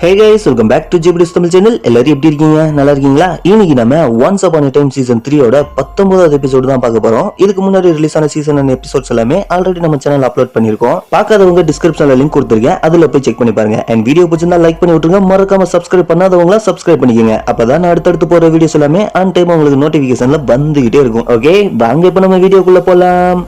Hey guys, welcome back to JBD's Tamil channel. எல்லாரும் எப்படி இருக்கீங்க? நல்லா இருக்கீங்களா? இன்னைக்கு நம்ம Once Upon a Time season 3 ஓட 19வது எபிசோட் தான் பார்க்க போறோம். இதுக்கு முன்னாடி ரிலீஸ் ஆன சீசன் அண்ட் எபிசோட்ஸ் எல்லாமே ஆல்ரெடி நம்ம சேனல்ல அப்லோட் பண்ணிருக்கோம். பார்க்காதவங்க டிஸ்கிரிப்ஷன்ல லிங்க் கொடுத்திருக்கேன். அதுல போய் செக் பண்ணி பாருங்க. and வீடியோ பிடிச்சிருந்தா லைக் பண்ணி விட்டுருங்க. மறக்காம சப்ஸ்கிரைப் பண்ணாதவங்க சப்ஸ்கிரைப் பண்ணிக்கங்க. அப்பதான் நான் அடுத்து போற வீடியோஸ் எல்லாமே ஆன் டைம் உங்களுக்கு நோட்டிபிகேஷன்ல வந்துகிட்டே இருக்கும். ஓகே, வாங்க இப்ப நம்ம வீடியோக்குள்ள போலாம்.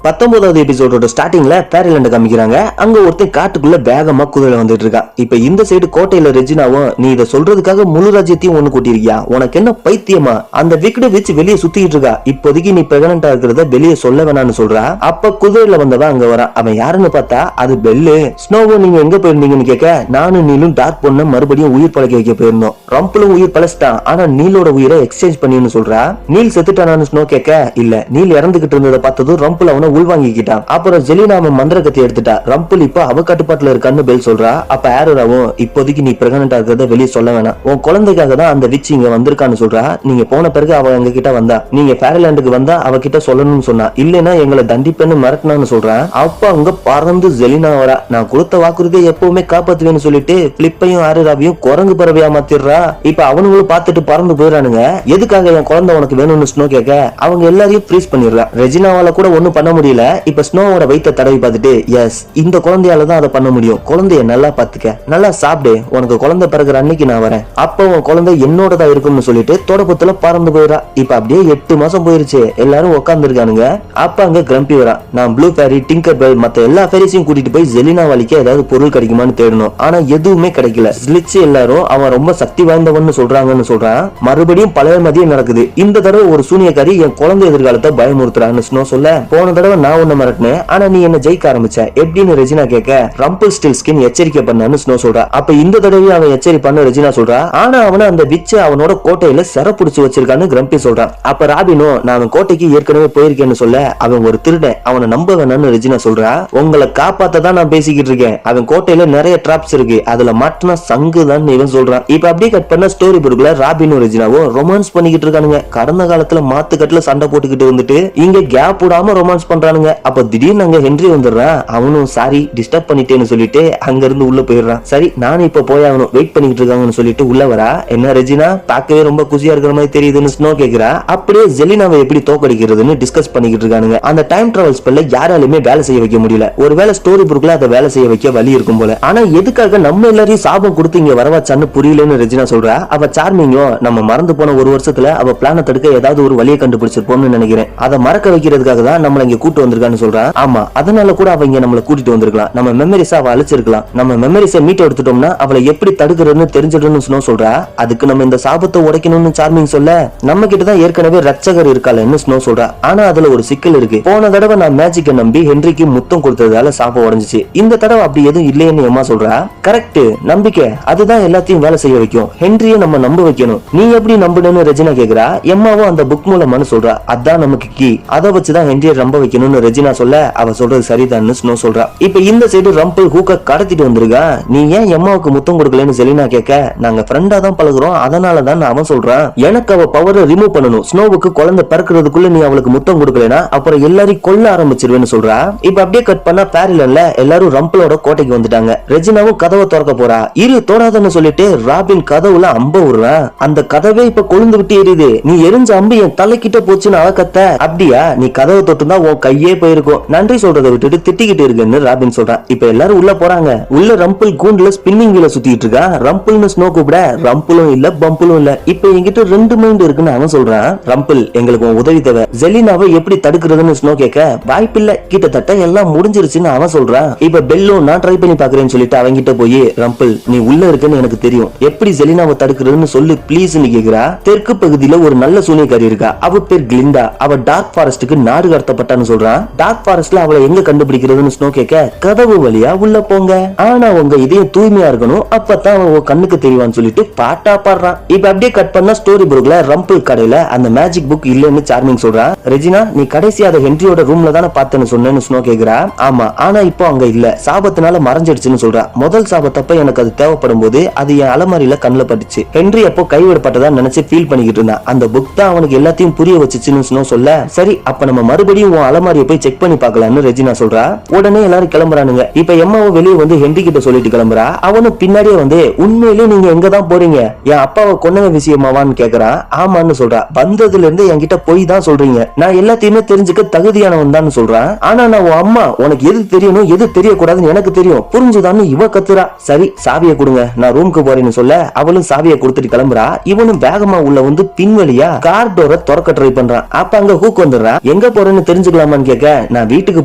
19வது எபிசோடோட ஸ்டார்டிங்ல ஃபேரிலாண்ட காமிக்கிறாங்க. அங்க ஒருத்தன் காட்டுக்குள்ள வேகமா குதிரை வந்துட்டு இருக்கான். இப்ப இந்த சைடு கோட்டையில ரெஜினாவும், நீ இதை சொல்றதுக்காக முழு ராஜ்யத்தையும் ஒண்ணு கூட்டியிருக்கியா? உனக்கு என்ன பைத்தியமா? அந்த விக்கெட் வச்சு வெளியே சுத்திட்டு இருக்கா. இப்போதைக்கு நீ பிரெக்னண்டா இருக்கிறத வெளியே சொல்ல வேணாம்னு சொல்றா. அப்ப குதிரையில வந்தவன் அங்க வரான். அவன் யாருன்னு பார்த்தா அது பெல்லு. ஸ்னோவும் நீங்க எங்க போயிருந்தீங்கன்னு கேட்க, நானும் நீலும் டார்க் பொண்ண மறுபடியும் உயிர் பழக்க வைக்க போயிருந்தோம். ரம்பிளும் உயிர் பழச்சிட்டான், ஆனா நீலோட உயிரை எக்ஸ்சேஞ்ச் பண்ணின்னு சொல்றா. நீல் செத்துட்டானு ஸ்னோ கேட்க, இல்ல நீல் இறந்துகிட்டு இருந்ததை பார்த்ததும் ரம்பிள் அவனை உள்வாங்கிக்கிட்டான். அப்புறம் ஜெலினா அவன் மந்திர கத்தி எடுத்துட்டா. ரம்பிள் இப்ப அவ கட்டுப்பாட்டுல இருக்கான்னு பெல் சொல்றா. அப்ப ஆரோராவும், இப்போதைக்கு நீ பிரெக்னண்டா இருக்கிறத வெளியே சொல்ல வேணாம், உன் குழந்தைக்காக தான் அந்த விச் இங்க வந்திருக்கான்னு சொல்றா. நீங்க போன பிறகு அவ எங்க கிட்ட வந்தா, நீங்க ஃபேரிலாண்டுக்கு வந்தா அவகிட்ட சொல்லணும்னு சொன்னா, இல்லைன்னா எங்களை தண்டிப்பேன்னு மிரட்டினான்னு சொல்றான். அப்ப அங்க பறந்து ஜெலினா வரா. நான் கொடுத்த வாக்குறுதியை எப்பவுமே காப்பாத்துவேன்னு சொல்லிட்டு பிளிப்பையும் ஆரோராவையும் குரங்கு பறவையா மாத்திடுறா. இப்ப அவனுங்களும் பார்த்துட்டு பறந்து போயிடானுங்க. எதுக்காக என் குழந்தை உனக்கு வேணும்னு ஸ்னோ கேட்க, அவங்க எல்லாரையும் ஃப்ரீஸ் பண்ணிடுறான். ரெஜினாவால கூட ஒண்ணும் பண்ண முடியல. இப்ப ஸ்னோவோட வயித்தை தடவி பார்த்துட்டு, எஸ் இந்த குழந்தையால தான் அதை பண்ண முடியும், குழந்தைய நல்லா பாத்துக்க, நல்லா சாப்பிடு, உனக்கு குழந்தை பிறகுற அன்னைக்கு நான் வரேன், அப்ப உன் குழந்தை என்னோடதான் இருக்கும்னு சொல்லிட்டு தொடப்பத்துல பறந்து போயிடா. இப்ப அப்படியே 8 மாசம் போயிருச்சு. எல்லாரும் உட்கார்ந்து இருக்கானுங்க. அப்ப அங்க கிரம்பி வரா. நான் ப்ளூ ஃபேரி, டிங்கர் பெல், மத்த எல்லா ஃபேரிஸையும் கூட்டிட்டு போய் ஜெலினா வலிக்க ஏதாவது பொருள் கிடைக்குமான்னு தேடணும். ஆனா எதுவுமே கிடைக்கல. ஸ்லிட்ச் எல்லாரும் அவன் ரொம்ப சக்தி வாய்ந்தவன்னு சொல்றாங்கன்னு சொல்றான். மறுபடியும் பழைய மாதிரியே நடக்குது. இந்த தடவை ஒரு சூனியக்காரி என் குழந்தை எதிர்காலத்தை பயமுறுத்துறான்னு ஸ்னோ சொல்ல, போன தடவை நான் உன்னை மிரட்டினேன், ஆனா நீ என்ன ஜெயிக்க ஆரம்பிச்ச எப்படின்னு ரெஜினா கேட்க, ரம்பிள் ஸ்டில் ஸ்கின் எச்சரிக்கை பண்ணான்னு ஸ்னோ சொல்றா. அப்ப இந்த தடவை அவன் எச்சரிப்பான்னு ரெஜினா சொல்றா. ஆனா அவன அந்த விச்ச அவனோட கோட்டையில சிற புடிச்சு வச்சிருக்கான்னு கிரம்பி சொல்றான். அப்ப ராபினும், நான் அவன் கோட்டைக்கு ஏற்கனவே போயிருக்கேன்னு சொல்ல, அவன் ஒரு திருடன், அவனை நம்ப வேணான்னு ரெஜினா சொல்றா. உங்களை காப்பாத்தான் நான் பேசிக்கிட்டு இருக்கேன், அவன் கோட்டையில நிறைய டிராப்ஸ் இருக்கு, அதுல மாட்டினா சங்கு தான் இவன் சொல்றான். இப்ப அப்படியே கட் பண்ண ஸ்டோரி புக்ல ராபினும் ரெஜினாவும் ரொமான்ஸ் பண்ணிக்கிட்டு இருக்கானுங்க. கடந்த காலத்துல மாத்துக்கட்டுல சண்டை போட்டுக்கிட்டு வந்துட்டு இங்க கேப் விடாம ரொமான்ஸ் பண்றானுங்க. அப்ப திடீர்னு அங்க ஹென்றி வந்துடுறான். அவனும் சாரி டிஸ்டர்ப் பண்ணிட்டேன்னு சொல்லிட்டு அங்க இருந்து உள்ள போயிடுறான். சரி நானும் இப்ப போயாகணும், வெயிட் பண்ணிட்டு இருக்காங்கன்னு சொல்லிட்டு உள்ள வரா. என்ன ரெஜினா பார்க்கவே ரொம்ப குஷியா இருக்கிற மாதிரி தெரியுதுன்னு ஸ்னோ கேக்குறா. அப்படியே ஜெலினாவை எப்படி தோக்கடிக்கிறதுன்னு டிஸ்கஸ் பண்ணிக்கிட்டு இருக்கானுங்க. அந்த டைம் டிராவல் ஸ்பெல்ல யாராலுமே வேலை செய்ய வைக்க முடியல. ஒருவேளை ஸ்டோரி புக்ல அதை வேலை செய்ய வைக்க வழி இருக்கும் போல. ஆனா எதுக்காக நம்ம எல்லாரையும் சாபம் கொடுத்து இங்க வரவாச்சான்னு புரியலன்னு ரெஜினா சொல்றா. அவ சார்மிங்கும், நம்ம மறந்து போன ஒரு வருஷத்துல அவ பிளான தடுக்க ஏதாவது ஒரு வழியை கண்டுபிடிச்சிருப்போம்னு நினைக்கிறேன், அதை மறக்க வைக்கிறதுக்காக தான் நம்மள இங்க கூட்டு வந்திருக்கான்னு சொல்றா. ஆமா, அதனால கூட அவங்க நம்மள கூட்டிட்டு வந்திருக்கலாம், நம்ம மெமரிஸா அவ அழிச்சிருக்கலாம், நம்ம மெமரிஸை மீட் எடுத்துட்டோம்னா அவளை எப்படி தடுக்கிறதுன்னு தெரிஞ்சிடணும்னு ஸ்னோ சொல்றா. அதுக்கு நம்ம இந்த சாபத்தை உடைக்கணும்னு சார்மிங் சொல்ல, நம்ம கிட்ட தான் ஏற்கனவே ரட்சகர் இருக்காளன்னு ஸ்னோ சொல்றா. ஆனா அதுல ஒரு சிக்கல் இருக்கு. போன தடவை நான் மேஜிக்கை நம்பி ஹென்ரிக்கு முத்தம் கொடுத்ததால சாபம் உடைஞ்சிச்சு, இந்த தடவை அப்படி எதுவும் இல்லைன்னு எம்மா சொல்றா. கரெக்ட், நம்பிக்கை அதுதான் எல்லாத்தையும் வேலை செய்ய வைக்கும், ஹென்ரியை நம்ம நம்ப வைக்கணும், நீ எப்படி நம்பணும்னு ரெஜினா கேக்குறா. எம்மாவும் அந்த புக் மூலமானு சொல்றா. அதான் நமக்கு கீ, அதை வச்சுதான் ஹென்ரியை நம்ப வைக்கணும்னு ரெஜினா சொல்ல, அவ சொல்றது சரிதான்னு ஸ்னோ சொல்றா. இப்ப இந்த சைடு ரம்பிள் ஹூக்க கடத்திட்டு வந்திருக்கா. நீ ஏன் எம்மாவுக்கு முத்தம் கொடுக்கலன்னு ஜெலினா கேட்க, நாங்க ஃப்ரெண்டா தான் பழகுறோம், அதனாலதான் அவன் சொல்றான், எனக்கு அவ பவரை ரிமூவ் பண்ணணும், ஸ்னோவுக்கு குழந்தை பிறக்கிறதுக்குள்ள நீ அவளுக்கு முத்தம் கொடுக்கலனா அப்புறம் எல்லாரையும் கொல்ல ஆரம்பிச்சிருவேன்னு சொல்றா. இப்ப அப்படியே கட் பண்ணா ஃபேரிலாண்ட்ல எல்லாரும் ரம்பிளோட கோட்டைக்கு வந்துட்டாங்க. ரெஜினாவும் கதவை திறக்க போறா. இரு தொடாதன்னு சொல்லிட்டு ராபின் கதவுல அம்ப விடுறான். அந்த கதவே இப்ப கொழுந்து விட்டு எரியுது. நீ எரிஞ்ச அம்பு என் தலைக்கிட்ட போச்சுன்னு அவ கத்த. அப்படியா, நீ கதவை தொட்டுனா உன் கையே போயிருக்கும், நன்றி சொல்றதை விட்டுட்டு திட்டிக்கிட்டு இருக்குன்னு ராபின் சொல்றான். இப்ப எல்லாரும் உள்ள போறாங்க. உள்ள ரம்பிள் கூண்டுல ஸ்பின்னிங் வீல சுத்திட்டு இருக்கா. ரம்பிள்னு ஸ்னோ கூப்பிட, ரம்பிளும் இல்ல பம்பிளும் இல்ல, இப்ப என்கிட்ட 2 மைண்ட் இருக்குன்னு அவன் சொல்றான். ரம்பிள் எங்களுக்கு உதவி தேவை, ஜெலினாவை எப்படி தடுக்கிறதுன்னு ஸ்னோ கேட்க, வாய்ப்பில்ல, கிட்டத்தட்ட எல்லாம் முடிஞ்சிருச்சுன்னு அவன் சொல்றான். இப்ப பெல்லும் நான் ட்ரை பண்ணி பாக்குறேன்னு சொல்லிட்டு அவங்கிட்ட போய், ரம்பிள் நீ உள்ள இருக்குன்னு எனக்கு தெரியும், எப்படி ஜெலினாவை தடுக்கிறதுன்னு சொல்லு பிளீஸ் கேக்குறா. தெற்கு பகுதியில ஒரு நல்ல சூனியக்காரி இருக்கா, அவ பேர் கிளிண்டா, அவ டார்க் ஃபாரஸ்டுக்கு நாடு கடத்தப்பட்டான்னு சொல்றான். டார்க் ஃபாரஸ்ட்ல அவளை எங்க கண்டுபிடிக்கிறதுன்னு ஸ்னோ கேட்க, கதவு வழியா உள்ள போங்க, ஆனா உங்க இதயம் தூய்மையா இருக்கணும், அப்பதான் அவன் கண்ணுக்கு தெரிவான்னு சொல்லிட்டு பாட்டா பாடுறான். இப்ப அப்படியே கட் பண்ண ஸ்டோரி புக்ல ரம்பிள் கடையில அந்த மேஜிக் புக் இல்லன்னு சார்மிங் சொல்றான். ரெஜினா நீ கடைசியா அதை ஹென்ரியோட ரூம்ல தானே பார்த்தேன்னு சொன்னேன்னு ஸ்னோ கேக்குறா. ஆமா, ஆனா இப்போ அங்க இல்ல, சாபத்தினால மறைஞ்சிடுச்சுன்னு சொல்றா. முதல் சாபத்தப்ப எனக்கு அது தேவைப்படும் போது அது என் அலமாரியில கண்ணுல பட்டுச்சு, ஹென்றி அப்போ கைவிடப்பட்டதா நினைச்சு ஃபீல் பண்ணிக்கிட்டு இருந்தான், அந்த புக் தான் அவனுக்கு எல்லாத்தையும் புரிய வச்சுச்சுன்னு ஸ்னோ சொல்ல, சரி அப்ப நம்ம மறுபடியும் உன் அலமாரியை போய் செக் பண்ணி பார்க்கலாம்னு ரெஜினா சொல்றா. உடனே எல்லாரும் கிளம்புறானுங்க. இப்ப எம்மாவும் வெளியே வந்து ஹென்றி கிட்ட சொல்லிட்டு கிளம்புறா. அவனும் பின்னாடியே வந்து உண்மையிலே நீங்க எங்க தான் போறீங்க, என் அப்பாவை கொன்னவ விஷயமாவான்னு கேக்குறான். ஆமான்னு சொல்றா. வந்ததுல இருந்து என்கிட்ட போய் தான் சொல்றீங்க, நான் எல்லாத்தையுமே தெரிஞ்சுக்க தகுதியானவன் தான் சொல்றான். ஆனா நான் உன் அம்மா, உனக்கு எது தெரியணும் எது தெரியக்கூடாதுன்னு எனக்கு தெரியும், புரிஞ்சுதான்னு இவ கத்துறா. சரி சாவியை கொடுங்க, நான் ரூமுக்கு போறேன்னு சொல்ல அவளும் சாவியை கொடுத்துட்டு கிளம்புறா. இவனும் வேகமா உள்ள வந்து பின்வழியா கார் டோரை திறக்க ட்ரை பண்றான். அப்ப அங்க ஹூக் வந்துடுறான். எங்க போறேன்னு தெரிஞ்சுக்கலாமான்னு கேட்க நான் வீட்டுக்கு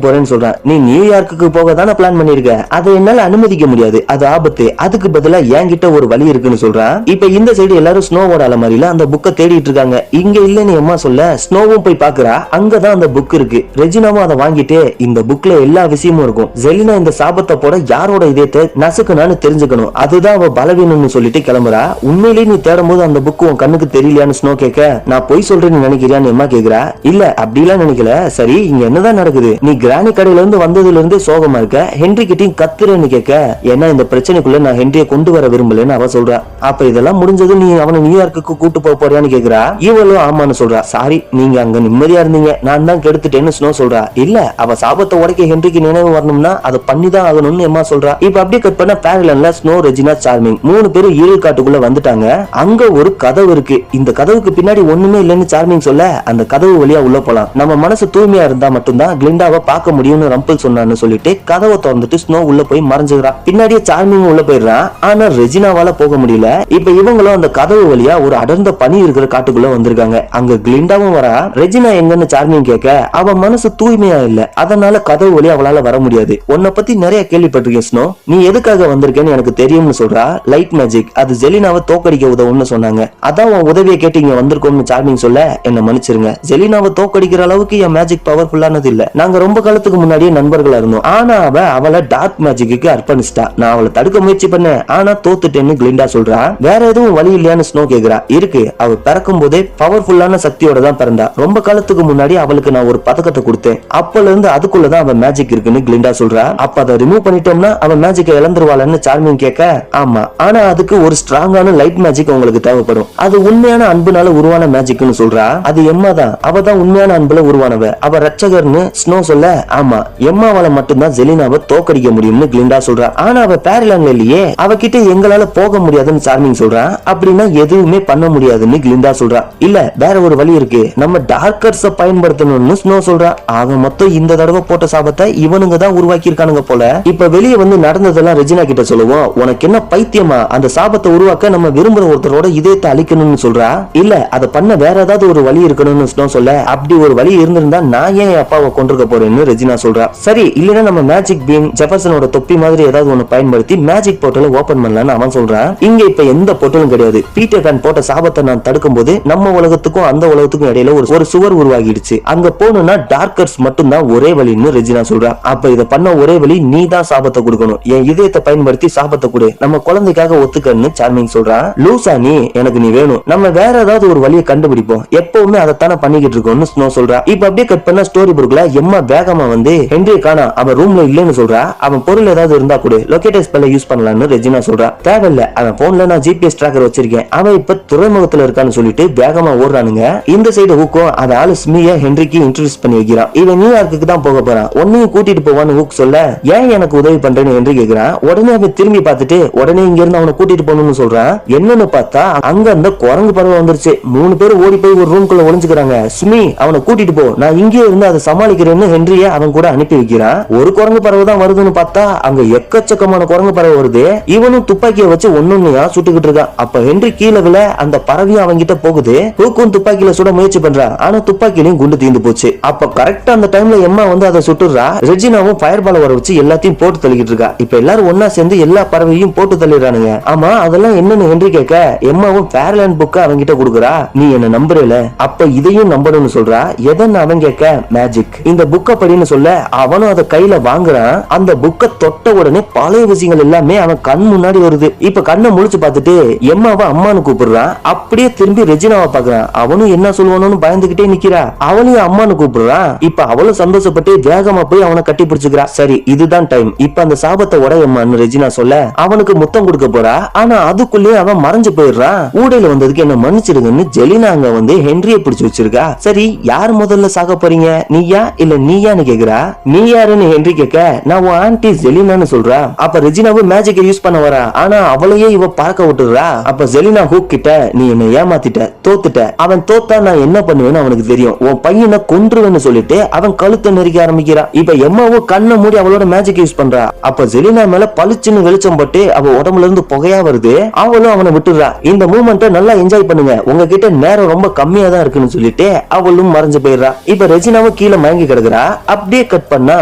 போறேன்னு சொல்றான். நீ நியூயார்க்கு போக தானே பிளான் பண்ணிருக்க, அதை என்னால அனுமதிக்க முடியாது, அது ஆபத்து, அதுக்கு பதிலா என்கிட்ட ஒரு வழி இருக்குன்னு சொல்றான். இப்ப இந்த சைடு எல்லாரும் ஸ்னோவோட அலமாரியில அந்த புக்கை தேடிட்டு இருக்காங்க. இங்க இல்லன்னு அம்மா சொல்ல ஸ்னோவும் போய் பாக்குறா. அங்கதான் அந்த புக் இருக்கு. ரெஜினாவும் அதை வாங்கிட்டு இந்த புக்ல எல்லா விஷயமும் இருக்கும், ஜெலினா இந்த சாபத்தை போட யாரோட இதயத்தை நசுக்குனான்னு தெரிஞ்சுக்கணும், அதுதான் அவ பலவீனம்னு சொல்லிட்டு கிளம்புறா. உண்மையிலேயே நீ தேடும் போது அந்த புக் உன் கண்ணுக்கு தெரியலையான்னு ஸ்னோ கேட்க நான் பொய் சொல்றேன்னு நினைக்கிறியான்னு அம்மா கேக்குறா. இல்ல அப்படிலாம் நினைக்கல. சரி இங்க என்னதான் நடக்குது, நீ கிரானி கடையில இருந்து வந்ததுல இருந்து சோகமா இருக்க, ஹென்றி கிட்டையும் கத்துறேன்னு கேட்க ஏன்னா இந்த பிரச்சனைக்குள்ள நான் ஹென்ரிய கொண்டு வர விரும்பலன்னு அவ சொல்றா. அப்ப இதெல்லாம் முடிஞ்சது நீ அவனை நியூயார்க்கு கூட்டு போறியான்னு கேக்குறா. இவளும் ஆமான்னு சொல்றா. சாரி நீங்க அங்க நிம்மதியா இருந்தீங்க, நான் தான் கெடுத்துட்டேன்னு ஸ்னோ சொல்றா. இல்ல அவ சாபத்தை உடைக்க ஹென்ரிக்கு நினைவு வரணும்னா அதை பண்ணிதான் ஆகணும்னு அம்மா சொல்றா. இப்ப அப்படியே கட் பண்ண பேரலன்ல ஸ்னோ, ரெஜினா, சார்மிங் 3 பேரும் இருள் காட்டுக்குள்ள வந்துட்டாங்க. அங்க ஒரு கதவு இருக்கு. இந்த கதவுக்கு பின்னாடி ஒண்ணுமே இல்லைன்னு சார்மிங் சொல்ல அந்த கதவு வழியா உள்ள போலாம், நம்ம மனசு தூய்மையா இருந்தா மட்டும்தான் கிளிண்டாவை பார்க்க முடியும்னு ரம்பிள் சொன்னான்னு சொல்லிட்டு கதவை திறந்துட்டு ஸ்னோ உள்ள போய் மறைஞ்சுக்கிறான். பின்னாடியே சார்மிங் உள்ள போயிடுறான். ஆனா ரெஜினாவால போக முடியல. இப்ப இவங்களும் அந்த கதவு வழியா ஒரு அடர்ந்த பனி இருக்கிற காட்டுக்குள்ள வந்திருக்காங்க. அங்க கிளிண்டாவும் வரா. ரெஜினா எங்கன்னு சார்மிங் கேட்க அவ மனசு தூய்மையா இல்ல, அதனால கதவு வழியா அவளால வர முடியாது. உன்னை பத்தி நிறைய கேள்விப்பட்டிருக்கேன் ஸ்னோ, நீ எதுக்காக வந்திருக்கேன்னு எனக்கு தெரியும்னு சொல்றா. லைட் மேஜிக், அது ஜெலினாவை தோக்கடிக்க உதவும்னு சொன்னாங்க, அதான் உன் உதவியை கேட்டு இங்க வந்திருக்கோம்னு சார்மிங் சொல்ல என்ன மன்னிச்சிருங்க, ஜெலினாவை தோக்கடிக்கிற அளவுக்கு என் மேஜிக் பவர்ஃபுல்லானது இல்ல, நாங்க ரொம்ப காலத்துக்கு முன்னாடியே நண்பர்களா இருந்தோம், ஆனா அவளை டார்க் மேஜிக்கு அர்ப்பணிச்சிட்டா, நான் அவளை தடுக்க முயற்சி பண்ணேன் ஆனா தோத்துட்டேன்னு கிளிண்டா சொல்றா. வேற எதுவும் வழி இல்லையான்னு ஸ்னோ கேக்குறா. இருக்கு, அவ பிறக்கும் போதே பவர்ஃபுல்லான சக்தியோட தான் பிறந்தா, ரொம்ப காலத்துக்கு முன்னாடி அவளுக்கு நான் ஒரு பதக்கத்தை கொடுத்தேன், அப்பல இருந்து அதுக்குள்ளதான் அவ மேஜிக் இருக்குன்னு கிளிண்டா சொல்றா. அப்ப அதை ரிமூவ் பண்ணிட்டோம்னா அவ மேஜிக்கை இழந்துருவாளன்னு சார்மிங் கேட்க ஆமா, ஆனா அதுக்கு ஒரு ஸ்ட்ராங்கான லைட் மேஜிக் உங்களுக்கு தேவைப்படும், அது உண்மையான அன்புனால உருவான மேஜிக்னு சொல்றா. அது எம்மா தான், அவ தான் உண்மையான அன்புல உருவானவ, அவ ரட்சகர்னு ஸ்னோ சொல்ல ஆமா, எம்மாவால மட்டும்தான் ஜெலினாவை தோக்கடிக்க முடியும்னு கிளிண்டா சொல்றா. ஆனா அவ பேரலாங்க இல்லையே, அவகிட்ட எங்களால போக முடியாதுன்னு சார்மிங் சொல்றா. அப்படின்னா எதுவுமே பண்ண முடியாதுன்னு கிளிண்டா சொல்றா. இல்ல வேற ஒரு வழி இருக்கு, நம்ம டார்க்கர்ஸ பயன்படுத்தணும்னு ஸ்னோ சொல்றா. ஆக மொத்தம் இந்த தடவை போட்ட சாபத்தை இவனுங்க தான் உருவாக்கி இருக்கானுங்க போல. இப்ப வெளியே வந்து நடந்ததெல்லாம் ரெஜினா கிட்ட சொல்லுவோம். உனக்கு என்ன பைத்தியமா, அந்த சாபத்தை உருவாக்க நம்ம விரும்புற ஒருத்தரோட இதயத்தை அழிக்கணும்னு சொல்றா. இல்ல அதை பண்ண வேற ஏதாவது ஒரு வழி இருக்கணும்னு ஸ்னோ சொல்ல அப்படி ஒரு வழி இருந்திருந்தா நான் ஏன் என் அப்பாவை கொண்டிருக்க போறேன்னு ரெஜினா சொல்றா. சரி இல்லைன்னா நம்ம மேஜிக் பீம், ஜெஃபர்சனோட தொப்பி மாதிரி ஏதாவது ஒன்னு பயன்படுத்தி மேஜிக் போர்ட்டலை ஓபன் பண்ணலாம்னு அவன் சொல்றான். இங்க இப்ப எந்த போர்ட்டலும் கிடையாது. பீட்டர் பேன் போட்ட சாபத்தை நான் தடுக்கும் போது நம்ம உலகத்துக்கும் அந்த உலகத்துக்கும் இடையில ஒரு சுவர் உருவாகிடுச்சு, அங்க போகணும்னா டார்க்கர்ஸ் மட்டும் தான் ஒரே வழின்னு ரெஜினா சொல்றா. அப்ப இத பண்ண ஒரே வழி நீ தான் சாபத்தை கொடுக்கணும், என் இதயத்தை பயன்படுத்தி சாபத்தை கொடு, நம்ம குழந்தைக்காக ஒத்துக்கன்னு சார்மிங் சொல்றா. லூசா நீ, எனக்கு நீ வேணும், நம்ம வேற ஏதாவது ஒரு வழியை கண்டுபிடிப்போம், எப்பவுமே அதைத்தானே பண்ணிக்கிட்டு இருக்கோம்னு ஸ்னோ சொல்றா. இப்ப அப்படியே கட் பண்ண ஸ்டோரி புக்ல எம்மா வேகமா வந்து ஹென்ரியை காணா, அவன் ரூம்ல இல்லன்னு சொல்றா. அவன் பொருள் ஏதாவது இருந்தா கூட லொகேட்டர் ஸ்பெல்ல யூஸ் பண்ணலாம்னு ரெஜினா சொல்றா. தேவையில்ல, அவன் போன்ல நான் ஜிபிஎஸ் டிராக்கர் வச்சிருக்கேன், அவன் இப்ப துறைமுகத்துல இருக்கான்னு சொல்லிட்டு வேகமா ஓடுறானுங்க. இந்த சைடு ஹூக்கும் அது ஆளு ஸ்மிய ஹென்ரிக்கு இன்ட்ரோடியூஸ் பண்ணி வைக்கிறான். இவன் நியூயார்க்கு தான் போக போறான், உன்னையும் கூட்டிட்டு போவான்னு ஹூக் சொல்ல ஏன் எனக்கு உதவி பண்றேன்னு ஹென்றி கேக்குறான். உடனே அவன் திரும்பி பார்த்துட்டு உடனே இங்க இருந்து அவனை கூட்டிட்டு போகணும்னு சொல்றான். என்னன்னு பார்த்தா அங்க அந்த குரங்கு பறவை வந்துருச்சு. 3 பேர் ஓடி போய் ஒரு ரூம்குள்ள ஒளிஞ்சுக்கிறாங்க. ஸ்மி அவனை கூட்டிட்டு போ, நான் இங்கே இருந்து அதை சமாளிக்கிறேன்னு ஹென்ரிய அவன் கூட அனுப்பி வைக்கிறான். ஒரு குரங்கு பறவை தான் வருதுன்னு பார்த்தா அங்க எக்கச்சக்கமான குரங்கு பறவை வருது. இவனும் துப்பாக்கியை வச்சு ஒன்னொன்னையா சுட்டுக்கிட்டு இருக்கான். அப்ப ஹென்றி கீழே விழ அந்த பறவையும் அவங்கிட்ட போகுது. ஹூக்கும் துப்பாக்கியில சுட முயற்சி பண்றான், ஆனா துப்பாக்கியிலையும் குண்டு தீந்து போச்சு. அப்ப கரெக்டா அந்த டைம்ல எம்மா வந்து அதை சுட்டுறா. ரெஜினாவும் ஃபயர் பால வர வச்சு எல்லாத்தையும் போட்டு தள்ளிக்கிட்டு இருக்கா. இப்ப எல்லாரும் ஒன்னா சேர்ந்து எல்லா பறவையும் போட்டு தள்ளிடுறானுங்க. ஆமா அதெல்லாம் என்னன்னு ஹென்றி கேட்க எம்மாவும் ஃபேர்லேண்ட் புக்க அவங்கிட்ட கொடுக்குறா. நீ என்ன நம்புறல, அப்ப இதையும் நம்பணும்னு சொல்றா. எதன்னு அவன் கேட்க மேஜிக், இந்த புக்க படின்னு சொல்ல அவனும் அதை கையில வாங்குறான். அந்த புக்க தொட்ட உடனே பழைய விஷயங்கள் எல்லாமே அவன் கண் முன்னாடி வருது. இப்ப கண்ணை முழிச்சு பார்த்துட்டு எம்மாவை அம்மானு கூப்பிடுறான். அப்படியே திரும்பி ரெஜினாவை பாக்குறான். அவனும் என்ன சொல்லுவானு பயந்துகிட்டே நிக்கிறா. அவளையும் அம்மானு கூப்பிடுறான். இப்ப அவளும் சந்தோஷப்பட்டு வேகமா போய் அவனை கட்டி பிடிச்சுக்கிறா. சரி இதுதான் டைம், இப்ப அந்த சாபத்தை உடையம்மான்னு ரெஜினா சொல்ல அவனுக்கு முத்தம் கொடுக்க போறா. ஆனா அதுக்குள்ளே அவன் மறைஞ்சு போயிடுறான். ஊடையில வந்ததுக்கு என்ன மன்னிச்சிடுங்கன்னு ஜெலினா அங்க வந்து ஹென்ரிய பிடிச்சு வச்சிருக்கா. சரி யார் முதல்ல சாக போறீங்க, நீயா இல்ல நீயான்னு கேக்குறா. நீ யாருன்னு ஹென்றி கேட்க, நான் உன் ஆன்ட்டி ஜெலினான்னு சொல்றா. அப்ப ரெஜினாவும் மேஜிக் யூஸ் பண்ண வரா, ஆனா அவளையே இவ பறக்க விட்டுறா. அப்ப ஜெலினா ஹூக் கிட்ட, நீ என்ன ஏமாத்திட்ட, தோத்துட்ட, அவன் தோத்தா நான் என்ன பண்ணுவேன்னு அவனுக்கு தெரியும், உன் பையனை கொன்றுவேன்னு சொல்லிட்டு அவன் கழுத்தை நெருக்க ஆரம்பிக்கிறான். இப்ப எம்மாவும் கண்ணை மூடி அவளோட மேஜிக் யூஸ் பண்றா. அப்ப ஜெலினா மேல பளிச்சுன்னு வெளிச்சம் பட்டு அவ உடம்புல இருந்து புகையா வருது. அவளும் அவனை விட்டுறா. இந்த மூமெண்ட்டை நல்லா என்ஜாய் பண்ணுங்க, உங்ககிட்ட நேரம் ரொம்ப கம்மியா தான் இருக்குன்னு சொல்லிட்டு அவளும் மறைஞ்சு போயிடுறா. இப்ப ரெஜினாவும் கீழே மயங்கி கிடக்குறா. அப்படியே கட் பண்ணா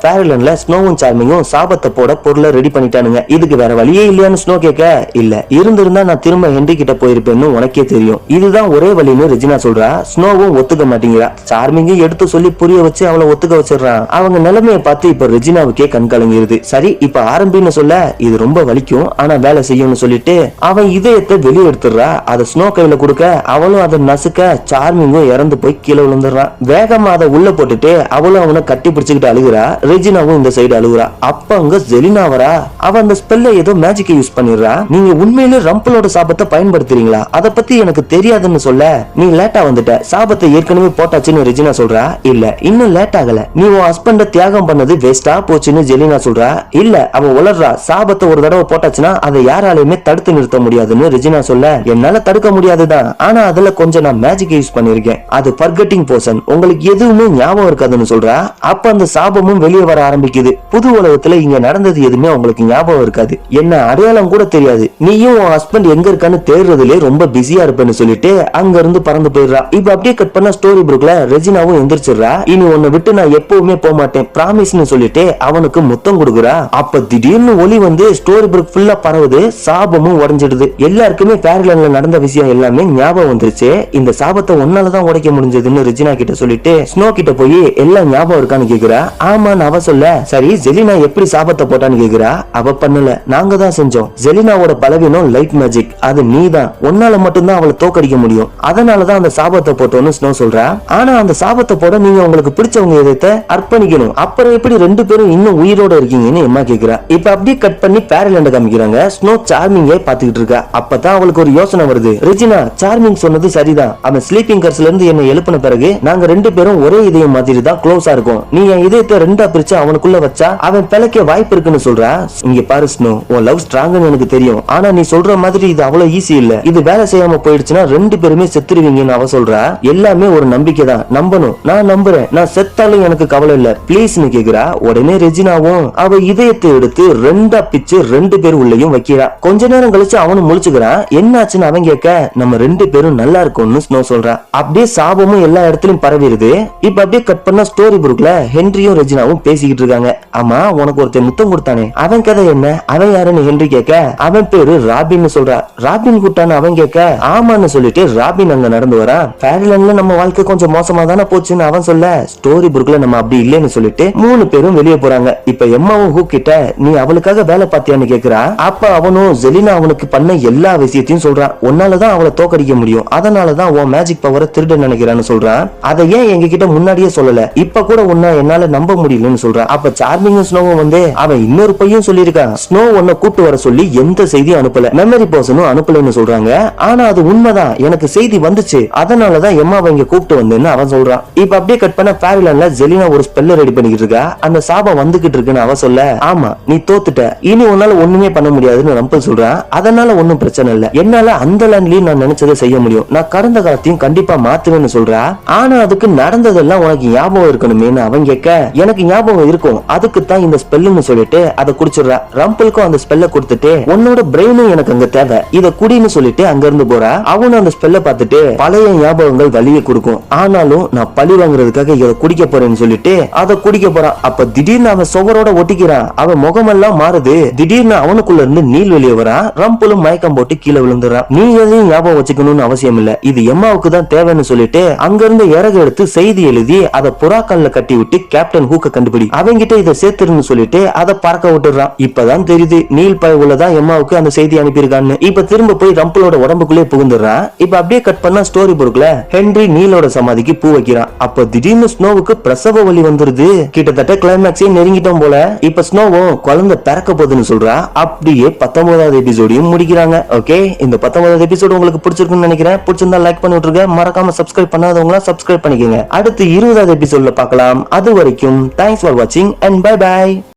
ஃபேரிலண்ட்ல ஸ்னோவும் சார்மிங்கும் சாபத்தை போட பொருளை ரெடி பண்ணிட்டானுங்க. இதுக்கு வேற வழியே இல்லையான்னு ஸ்னோ கேட்க, இல்ல இருந்திருந்தா நான் திரும்ப ஹென்றி கிட்ட போயிருப்பேன்னு உனக்கே தெரியும், இதுதான் ஒரே வழின்னு ரெஜினா சொல்றா. ஸ்னோவும் ஒத்துக்க மாட்டேங்கிறா. சார்மிங்கும் எடுத்து சொல்லி புரிய வச்சு அவளை ஒத்துக்க வச்சிடறான். அவங்க நிலைமையை பார்த்து இப்ப ரெஜினாவுக்கே கண் கலங்கிருது. சரி இப்ப ஆரம்பின்னு சொல்ல, இது ரொம்ப வலிக்கும் ஆனா வேலை செய்யும்னு சொல்லிட்டு அவன் இதயத்தை வெளியே எடுத்துடுறா. அதை ஸ்னோ கையில கொடுக்க அவளும் அதை நசுக்க சார்மிங்கும் இறந்து போய் கீழே விழுந்துடுறான். வேகமா அதை உள்ள போட்டுட்டு அவளும் அவனை கட்டி பிடிச்சுக்கிட்டு அழுகுறா. ரெஜினாவும் இந்த சைடு அழுகுறா. அப்ப அங்க ஜெலினா வரா. அவ அந்த ஸ்பெல்ல ஏதோ மேஜிக் யூஸ் பண்ணிடுறா. நீங்க உண்மையிலே ரம்பிளோட சாபத்தை பயன்படுத்துறீங்களா, அத பத்தி எனக்கு தெரியாதுன்னு சொல்ல, நீ லேட்டா வந்துட்ட, சாபத்தை ஏற்கனவே போட்டாச்சுன்னு ரெஜினா சொல்றா. இல்ல இன்னும் லேட் ஆகல, நீ உன் ஹஸ்பண்ட தியாகம் பண்ணது வேஸ்டா போச்சுன்னு ஜெலினா சொல்றா. இல்ல அவ உளறா. சாபத்தை ஒரு தடவை போட்டாச்சுன்னா அதை யாராலையுமே தடுத்து நிறுத்த முடியாதுன்னு ரெஜினா சொல்ல, என்னால தடுக்க முடியாதுதான், ஆனா அதுல கொஞ்சம் நான் மேஜிக் யூஸ் பண்ணிருக்கேன், அது ஃபர்கெட்டிங் போர்ஷன், உங்களுக்கு எதுவுமே ஞாபகம் இருக்காதுன்னு சொல்றா. அப்ப அந்த சாபமும் வெளியே வர ஆரம்பிக்குது. புது உலகத்துல இங்க நடந்தது எதுவுமே உங்களுக்கு ஞாபகம் இருக்காது, என்ன அடையாளம் கூட தெரியாது, நீயும் உன் ஹஸ்பண்ட் எங்க இருக்கான்னு தேடுறதுல ரொம்ப பிஸியா இருப்பேன்னு சொல்லிட்டு அங்க இருந்து பறந்து போயிடுறா. இப்ப அப்படியே கட் பண்ண ஸ்டோரி புக்ல ரெஜினாவும் எந்திரிச்சிடுறா. இனி உன்னை விட்டு நான் எப்பவுமே போக மாட்டேன் பிராமிஸ்னு சொல்லிட்டு அவனுக்கு முத்தம் கொடுக்குறா. அப்ப திடீர்னு ஒளி வந்து ஸ்டோரி புக் ஃபுல்லா பரவுது. சாபமும் உடைஞ்சிடுது. எல்லாருக்குமே ஃபேரிலாண்ட்ல நடந்த விஷயம் எல்லாமே ஞாபகம் வந்துருச்சு. இந்த சாபத்தை ஒன்னாலதான் உடைக்க முடிஞ்சதுன்னு ரெஜினா கிட்ட சொல்லிட்டு ஸ்னோ கிட்ட போய் எல்லாம் ஞாபகம் இருக்கான்னு கேக்குறா. ஆமான்னு அவ சொல்ல, சரி ஜெலினா எப்படி சாபத்தை போட்டான்னு கேக்குறா. அவ பண்ணல, நாங்க தான் செஞ்சோம். ஜெலினாவோட பலவீனம் லைட் மேஜிக், அது நீதான், உன்னால மட்டும்தான் அவளை தோக்கடிக்க முடியும், அதனாலதான் அந்த சாபத்தை போட்டோன்னு ஸ்னோ சொல்றா. ஆனா அந்த சாபத்தை போட நீங்க உங்களுக்கு பிடிச்சவங்க எதை அர்ப்பணிக்கணும், அப்புறம் எப்படி ரெண்டு பேரும் இன்னும் உயிரோட இருக்கீங்கன்னு எம்மா கேக்குறா. இப்ப அப்படியே கட் பண்ணி ஃபேரிலாண்ட காமிக்கிறாங்க. ஸ்னோ சார்மிங்கே பாத்துக்கிட்டு இருக்கா. அப்பதான் அவளுக்கு ஒரு யோசனை வருது. ரெஜினா, சார்மிங் சொன்னது சரிதான், அவன் ஸ்லீப்பிங் கர்ஸ்ல இருந்து என்ன எழுப்பின பிறகு நாங்க ரெண்டு பேரும் ஒரே இதயம் மாதிரி தான் க்ளோஸா இருக்கும், நீ என் இதயத்தை ரெண்டா பிரிச்சு அவனுக்குள்ள வச்சா அவன் பிழைக்க வாய்ப்பு இருக்குன்னு சொல்றா. இங்க பாரு ஸ்னோ, உன் லவ் ஸ்ட்ராங்னு எனக்கு தெரியும், ஆனா நீ சொல்ற மாதிரி இது அவ்வளவு ஈஸி இல்ல, இது வேலை செய்யாம போயிடுச்சுன்னா ரெண்டு பேருமே செத்துருவீங்கன்னு அவ சொல்றா. எல்லாமே ஒரு நம்பிக்கை தான், நம்பணும், நான் நம்புறேன், நான் செத்தாலும் எனக்கு கவலை இல்ல ப்ளீஸ்னு கேக்குறா. உடனே ரெஜினாவும் அவ இதயத்தை எடுத்து ரெண்டா பிச்சு ரெண்டு பேர் உள்ளேயும் வைக்கிறா. கொஞ்ச நேரம் கழிச்சு அவனும் முழிச்சுக்கிறான். என்னாச்சுன்னு அவன் கேட்க, நம்ம ரெண்டு பேரும் நல்லா இருக்கும்னு ஸ்னோ சொல்றா. அப்படியே சாபமும் எல்லா இடத்துலயும் பரவிடுது. இப்ப அப்படியே கட் பண்ண ஸ்டோரி புக்ல ஹென்ரியும் ரெஜினாவும் பேசிக்கிட்டு இருக்காங்க. ஆமா, உனக்கு ஒருத்தர் முத்தம் கொடுத்தானே, அவன் கதை என்ன, அவன் யாருன்னு ஹென்றி கேட்க, அவன் பேரு ராபின்னு சொல்றா. ராபின் கூட்டான்னு அவன் கேட்க, ஆமான்னு சொல்லிட்டு ராபின் அங்க நடந்து வரா. ஃபேரிலாண்ட்ல நம்ம வாழ்க்கை கொஞ்சம் மோசமா தானே போச்சுன்னு அவன் சொல்ல, ஸ்டோரி புக்ல நம்ம அப்படி இல்லைன்னு சொல்லிட்டு மூணு பேரும் வெளியே போறாங்க. இப்ப எம்மாவும் ஹூக் கிட்ட, நீ அவளுக்காக வேலை பார்த்தியான்னு கேக்குறா. அப்ப அவனும் ஜெலினா அவனுக்கு பண்ண எல்லா விஷயத்தையும் சொல்றான். உன்னாலதான் அவளை தோக்கடிக்க முடியும், அதனாலதான் உன் மேஜிக் பவரை திருட நினைக்கிறான்னு சொல்றான். அதை ஏன் எங்க கிட்ட முன்னாடியே சொல்லல, இப்ப கூட உன்ன என்னால நம்ப முடியலன்னு சொல்றான். அப்ப சார்மிங்கும் ஸ்னோவும் வந்து, அவன் இன்னொரு பையன் சொல்லியிருக்கான், ஸ்னோ உன்னை கூட்டு வர சொல்லி எந்த செய்தி அனுப்பல, மெமரி பர்சனும் அனுப்பலன்னு சொல்றாங்க. ஆனா அது உண்மைதான், எனக்கு செய்தி வந்துச்சு, அதனாலதான் எம்மாவை இங்க கூப்பிட்டு வந்தேன்னு அவன் சொல்றான். இப்ப அப்படியே கட் பண்ண ஃபேரிலாண்ட்ல ஜெலினா ஒரு ஸ்பெல்ல ரெடி பண்ணிக்கிட்டு இருக்கா. அந்த சாபம் வந்துகிட்டு இருக்குன்னு அவ சொல்ல, ஆமா நீ தோத்துட்ட, இனி உன்னால ஒண்ணுமே பண்ண முடியாதுன்னு ரம்பிள் சொல்றான். அதனால ஒண்ணும் பிரச்சனை இல்ல, என்னால அந்த லேண்ட்லயும் நான் நினைச்சதை செய்ய முடியும், நான் கடந்த காலத்தையும் கண்டிப்பா மாத்துவேன்னு சொல்றா. ஆனா அதுக்கு நடந்ததெல்லாம் உனக்கு ஞாபகம் இருக்கணுமேன்னு அவன் கேட்க, எனக்கு ஞாபகம் இருக்கும், அதுக்கு தான் இந்த ஸ்பெல்லுன்னு சொல்லிட்டு அதை குடிச்சிடுறா. ரம்பிளுக்கும் அந்த ஸ்பெல்ல கொடுத்துட்டு, உன்னோட பிரெயினும் எனக்கு அங்க தேவை, இத குடின்னு சொல்லிட்டு அங்க இருந்து போறா. அவனும் அந்த ஸ்பெல்ல பார்த்துட்டு, பழைய ஞாபகங்கள் வலியை கொடுக்கும், ஆனாலும் நான் பழி வாங்குறதுக்காக இதை குடிக்க போறேன்னு சொல்லிட்டு அதை குடிக்க போறான். அப்ப திடீர்னு அவன் சுவரோட ஒட்டிக்கிறான். அவன் முகமெல்லாம் மாறுது. திடீர்னு அவனுக்குள்ள இருந்து நீல் வெளியே வரான். ரம்பிளும் மயக்கம் போட்டு கீழே விழுந்துறான். நீ எதையும் ஞாபகம் வச்சுக்கணும்னு அவசியம் இல்ல, இது எம்மாவுக்கு தான் தேவைன்னு சொல்லிட்டு அங்க இருந்து இறகு எடுத்து செய்தி எழுதி அதை புறாக்கல்ல கட்டி விட்டு கேப்டன் ஹூக்க கண்டுபிடி, அவங்கிட்ட இதை சேர்த்துருன்னு சொல்லிட்டு அதை பறக்க விட்டுறான். இப்பதான் தெரியுது நீல் பய உள்ளதான் எம்மாவுக்கு அந்த செய்தி அனுப்பியிருக்கான்னு. இப்ப திரும்ப போய் ரம்பிளோட உடம்புக்குள்ளே புகுந்துடுறான். இப்ப அப்படியே கட் பண்ணா ஸ்டோரி புக்ல ஹென்றி நீலோட சமாதிக்கு பூ வைக்கிறான். அப்ப திடீர்னு ஸ்னோவுக்கு பிரசவ வலி வந்துருது. கிட்டத்தட்ட கிளைமேக்ஸே நெருங்கிட்டோம் போல. இப்ப ஸ்னோவும் குழந்தை பிறக்க போகுதுன்னு சொல்றா. அப்படியே 19வது எபிசோடையும் முடிக்கிறாங்க. ஓகே, இந்த 19வது எபிசோடு உங்களுக்கு பிடிச்சிருக்குன்னு நினைக்கிறேன். பிடிச்சிருந்தா லைக் பண்ணி விட்டுருங்க. மறக்காம சப்ஸ்கிரைப் பண்ணாதவங்களா சப்ஸ்கிரைப் பண்ணிக்கோங்க. அடுத்து 20வது அடுத்த எபிசோட்ல பார்க்கலாம். அது வரைக்கும் தேங்க்ஸ் ஃபார் வாட்சிங் அண்ட் பை பை.